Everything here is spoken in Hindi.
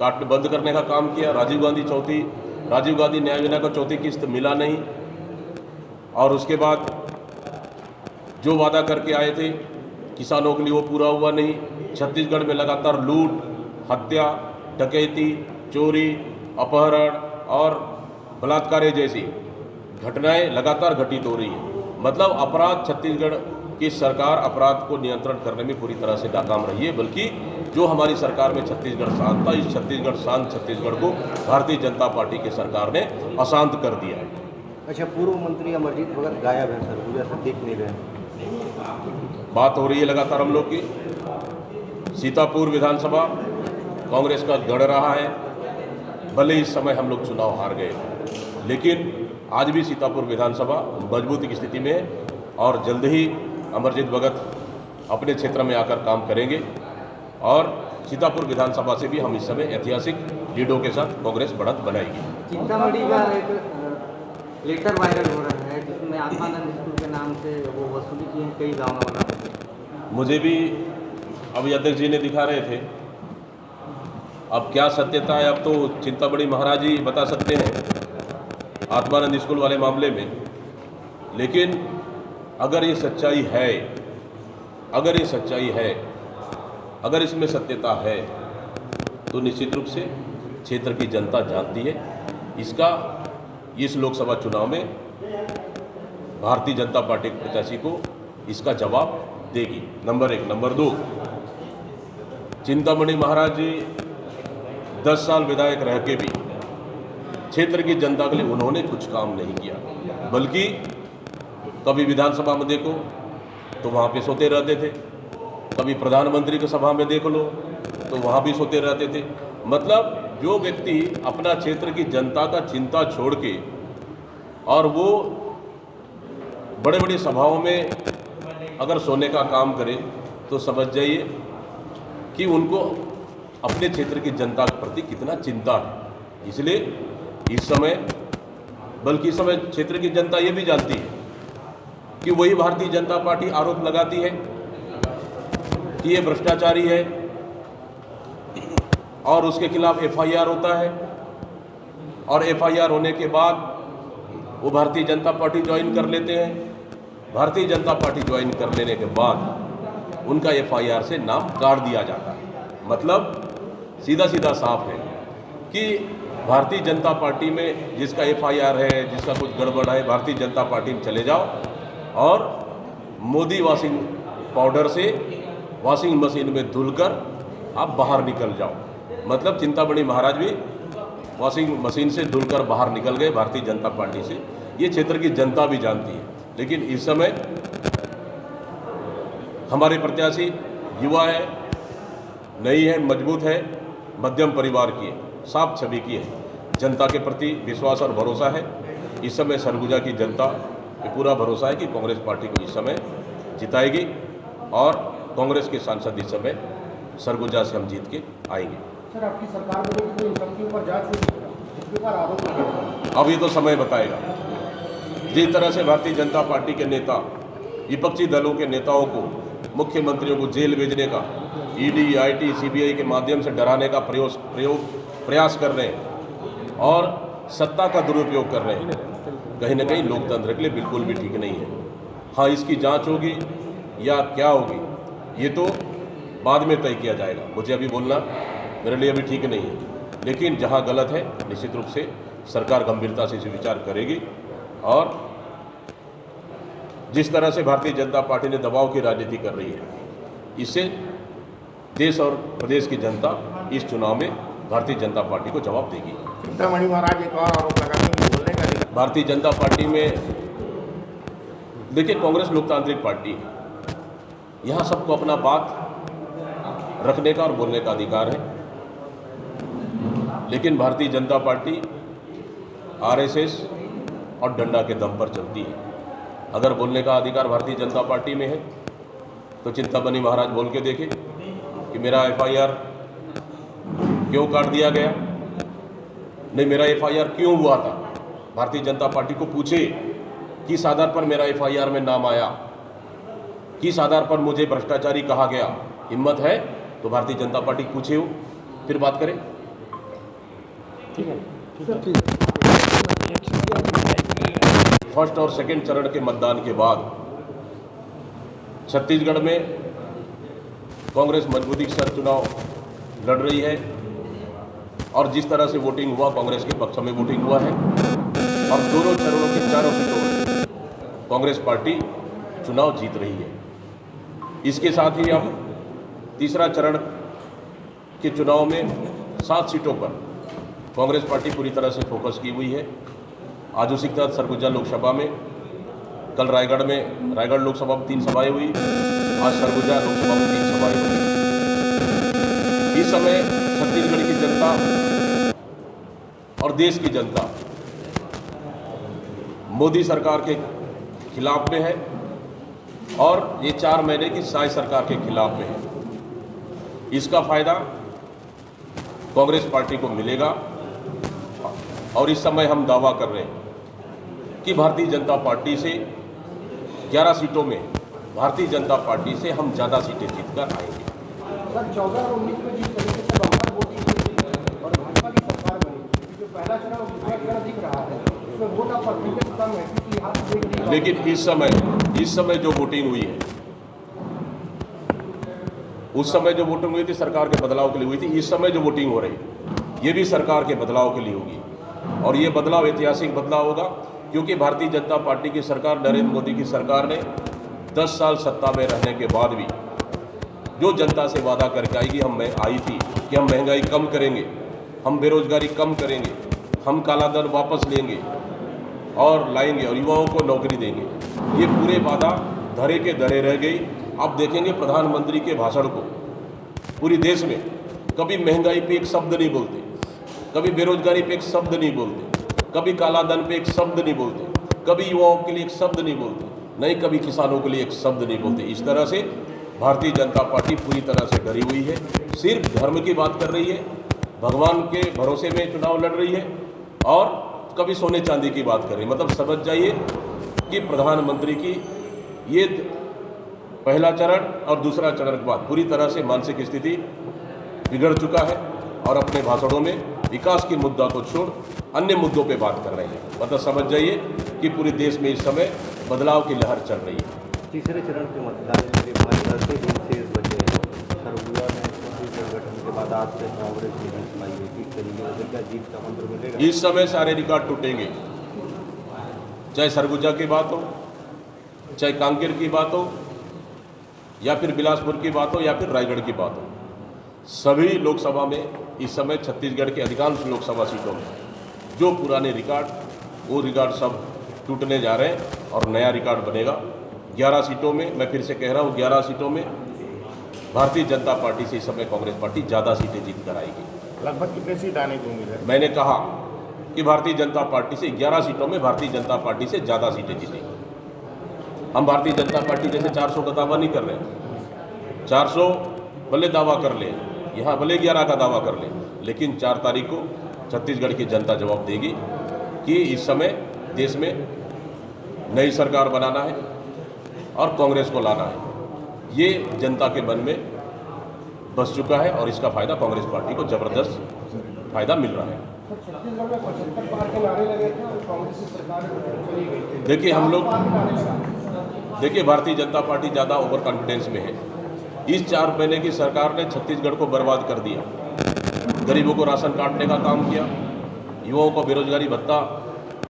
काट बंद करने का काम किया। राजीव गांधी न्याय योजना का चौथी किस्त मिला नहीं, और उसके बाद जो वादा करके आए थे किसानों के लिए वो पूरा हुआ नहीं। छत्तीसगढ़ में लगातार लूट, हत्या, डकैती, चोरी, अपहरण और बलात्कार जैसी घटनाएं लगातार घटित हो रही है। मतलब अपराध, छत्तीसगढ़ की सरकार अपराध को नियंत्रण करने में पूरी तरह से नाकाम रही है। बल्कि जो हमारी सरकार में छत्तीसगढ़ शांत था, इस शांत छत्तीसगढ़ को भारतीय जनता पार्टी की सरकार ने अशांत कर दिया है। अच्छा, पूर्व मंत्री अमरजीत भगत गायब है सर, मुझे ऐसा देख नहीं रहे। बात हो रही है लगातार हम लोग की। सीतापुर विधानसभा कांग्रेस का गढ़ रहा है। भले इस समय हम लोग चुनाव हार गए, लेकिन आज भी सीतापुर विधानसभा मजबूती की स्थिति में है, और जल्द ही अमरजीत भगत अपने क्षेत्र में आकर काम करेंगे। और सीतापुर विधानसभा से भी हम इस समय ऐतिहासिक लीडों के साथ कांग्रेस बढ़त बनाएगी। सीतामढ़ी का एक लेटर वायरल हो रहा है जिसमें आत्मानंद स्कूल के नाम से वो वसूली की है कई गाँव में बना रहे। मुझे भी अभी अध्यक्ष जी ने दिखा रहे थे। अब क्या सत्यता है, अब तो चिंतामणि महाराज जी बता सकते हैं आत्मानंद स्कूल वाले मामले में। लेकिन अगर ये सच्चाई है, अगर इसमें सत्यता है, तो निश्चित रूप से क्षेत्र की जनता जानती है इसका। इस लोकसभा चुनाव में भारतीय जनता पार्टी के प्रत्याशी को इसका जवाब देगी, नंबर 1। नंबर 2, चिंतामणि महाराज जी 10 साल विधायक रह के भी क्षेत्र की जनता के लिए उन्होंने कुछ काम नहीं किया। बल्कि कभी विधानसभा में देखो तो वहाँ पे सोते रहते थे, कभी प्रधानमंत्री की सभा में देख लो तो वहाँ भी सोते रहते थे। मतलब जो व्यक्ति अपना क्षेत्र की जनता का चिंता छोड़ के और वो बड़े बड़ी सभाओं में अगर सोने का काम करे, तो समझ जाइए कि उनको अपने क्षेत्र की जनता के प्रति कितना चिंता है। इसलिए इस समय, बल्कि इस समय क्षेत्र की जनता ये भी जानती है कि वही भारतीय जनता पार्टी आरोप लगाती है कि ये भ्रष्टाचारी है, और उसके खिलाफ एफआईआर होता है, और एफआईआर होने के बाद वो भारतीय जनता पार्टी ज्वाइन कर लेते हैं। भारतीय जनता पार्टी ज्वाइन कर लेने के बाद उनका एफआईआर से नाम काट दिया जाता है। मतलब सीधा सीधा साफ है कि भारतीय जनता पार्टी में जिसका एफआईआर है, जिसका कुछ गड़बड़ है, भारतीय जनता पार्टी में चले जाओ और मोदी वॉशिंग पाउडर से वॉशिंग मशीन में धुलकर आप बाहर निकल जाओ। मतलब चिंतामणि महाराज भी वॉशिंग मशीन से धुलकर बाहर निकल गए भारतीय जनता पार्टी से। ये क्षेत्र की जनता भी जानती है। लेकिन इस समय हमारे प्रत्याशी युवा है, नई है, मजबूत है, मध्यम परिवार की है, साफ छवि की है, जनता के प्रति विश्वास और भरोसा है। इस समय सरगुजा की जनता पे पूरा भरोसा है कि कांग्रेस पार्टी को इस समय जिताएगी, और कांग्रेस के सांसद इस समय सरगुजा से हम जीत के आएंगे। सर, आपकी सरकार बोलेगी तो इन सबके ऊपर जांच होगी, इसके ऊपर आरोप लगेगा। अब ये तो समय बताएगा। जिस तरह से भारतीय जनता पार्टी के नेता विपक्षी दलों के नेताओं को, मुख्यमंत्रियों को जेल भेजने का, ईडी, आईटी, सीबीआई के माध्यम से डराने का प्रयास कर रहे हैं और सत्ता का दुरुपयोग कर रहे हैं, कहीं ना कहीं लोकतंत्र के लिए बिल्कुल भी ठीक नहीं है। हाँ, इसकी जांच होगी या क्या होगी ये तो बाद में तय किया जाएगा। मुझे अभी बोलना मेरे लिए अभी ठीक नहीं है। लेकिन जहाँ गलत है निश्चित रूप से सरकार गंभीरता से इसे विचार करेगी, और जिस तरह से भारतीय जनता पार्टी ने दबाव की राजनीति कर रही है, इससे देश और प्रदेश की जनता इस चुनाव में भारतीय जनता पार्टी को जवाब देगी। चिंतामणि महाराज एक और आरोप लगाते हैं बोलने का। भारतीय जनता पार्टी में देखिए, कांग्रेस लोकतांत्रिक पार्टी है, यहाँ सबको अपना बात रखने का और बोलने का अधिकार है। लेकिन भारतीय जनता पार्टी आरएसएस और डंडा के दम पर चलती है। अगर बोलने का अधिकार भारतीय जनता पार्टी में है तो चिंतामणि महाराज बोल के देखें कि मेरा एफआईआर क्यों काट दिया गया, नहीं मेरा एफआईआर क्यों हुआ था। भारतीय जनता पार्टी को पूछे किस आधार पर मेरा एफआईआर में नाम आया, किस आधार पर मुझे भ्रष्टाचारी कहा गया। हिम्मत है तो भारतीय जनता पार्टी पूछे हो, फिर बात करें। फर्स्ट और सेकंड चरण के मतदान के बाद छत्तीसगढ़ में कांग्रेस मजबूती के साथ चुनाव लड़ रही है और जिस तरह से वोटिंग हुआ कांग्रेस के पक्ष में वोटिंग हुआ है और दोनों चरणों की चारों सीटों में कांग्रेस पार्टी चुनाव जीत रही है। इसके साथ ही अब तीसरा चरण के चुनाव में 7 सीटों पर कांग्रेस पार्टी पूरी तरह से फोकस की हुई है। आज उसी के तहत सरगुजा लोकसभा में, कल रायगढ़ लोकसभा में 3 सभाएं हुई, आज सरगुजा लोकसभा में 3 सभाएं हुई। इस समय छत्तीसगढ़ की जनता और देश की जनता मोदी सरकार के खिलाफ में है और ये 4 महीने की साय सरकार के खिलाफ में है। इसका फायदा कांग्रेस पार्टी को मिलेगा और इस समय हम दावा कर रहे हैं कि भारतीय जनता पार्टी से 11 सीटों में भारतीय जनता पार्टी से हम ज़्यादा सीटें जीतकर आएंगे। सर 14 और 19 में जिस तरीके से बम्पर वोटिंग हुई और भाजपा की सरकार बनी, जो पहला चरण और दूसरा चरण दिख रहा है उसमें वोट का परसेंटेज कम है क्योंकि यहाँ से देख रही है। लेकिन इस समय जो वोटिंग हुई है, उस समय जो वोटिंग हुई थी सरकार के बदलाव के लिए हुई थी, इस समय जो वोटिंग हो रही है ये भी सरकार के बदलाव के लिए होगी और ये बदलाव ऐतिहासिक बदलाव होगा क्योंकि भारतीय जनता पार्टी की सरकार, नरेंद्र मोदी की सरकार ने 10 साल सत्ता में रहने के बाद भी जो जनता से वादा करके आई थी कि हम महंगाई कम करेंगे, हम बेरोजगारी कम करेंगे, हम काला धन वापस लेंगे और लाएंगे और युवाओं को नौकरी देंगे, ये पूरे वादा धरे के धरे रह गई। अब देखेंगे प्रधानमंत्री के भाषण को पूरी देश में, कभी महंगाई पे एक शब्द नहीं बोलते, कभी बेरोजगारी पे एक शब्द नहीं बोलते, कभी काला धन पे एक शब्द नहीं बोलते, कभी युवाओं के लिए एक शब्द नहीं बोलते, नहीं कभी किसानों के लिए एक शब्द नहीं बोलते। इस तरह से भारतीय जनता पार्टी पूरी तरह से डरी हुई है, सिर्फ धर्म की बात कर रही है, भगवान के भरोसे में चुनाव लड़ रही है और कभी सोने चांदी की बात कर रही है। मतलब समझ जाइए कि प्रधानमंत्री की ये पहला चरण और दूसरा चरण के बाद पूरी तरह से मानसिक स्थिति बिगड़ चुका है और अपने भाषणों में विकास के मुद्दा को छोड़ अन्य मुद्दों पे बात कर रहे हैं। मतलब समझ जाइए कि पूरे देश में इस समय बदलाव की लहर चल रही है। तीसरे चरण के मतदान के लिए 10 दिन शेष बचे हैं। सरगुजा में छत्तीसगढ़ गठन के बाद आज से कांग्रेस की जीत पाई है, किस तरीके से क्या जीत का मंत्र मिलेगा? इस समय सारे रिकॉर्ड टूटेंगे, चाहे सरगुजा की बात हो, चाहे कांकेर की बात हो, या फिर बिलासपुर की बात हो, या फिर रायगढ़ की बात हो। सभी लोकसभा में इस समय छत्तीसगढ़ के अधिकांश लोकसभा सीटों में जो पुराने रिकॉर्ड, वो रिकॉर्ड सब टूटने जा रहे हैं और नया रिकॉर्ड बनेगा। 11 सीटों में, मैं फिर से कह रहा हूँ, 11 सीटों में भारतीय जनता पार्टी से इस समय कांग्रेस पार्टी ज़्यादा सीटें जीत कर आएगी। लगभग कितने सीट आने की उम्मीद है? मैंने कहा कि भारतीय जनता पार्टी से 11 सीटों में भारतीय जनता पार्टी से ज़्यादा सीटें जीतेंगी। हम भारतीय जनता पार्टी जैसे 400 का दावा नहीं कर रहे हैं। 400 भले दावा कर ले, यहाँ भले 11 का दावा कर ले, लेकिन 4 तारीख को छत्तीसगढ़ की जनता जवाब देगी कि इस समय देश में नई सरकार बनाना है और कांग्रेस को लाना है। ये जनता के मन में बस चुका है और इसका फायदा कांग्रेस पार्टी को जबरदस्त फायदा मिल रहा है। छत्तीसगढ़ में 75 पार के नारे लगे थे और कांग्रेस की सरकार चली गई थी। देखिए हम लोग, देखिए भारतीय जनता पार्टी ज़्यादा ओवर कॉन्फिडेंस में है। इस 4 महीने की सरकार ने छत्तीसगढ़ को बर्बाद कर दिया, गरीबों को राशन काटने का काम किया, युवाओं को बेरोजगारी भत्ता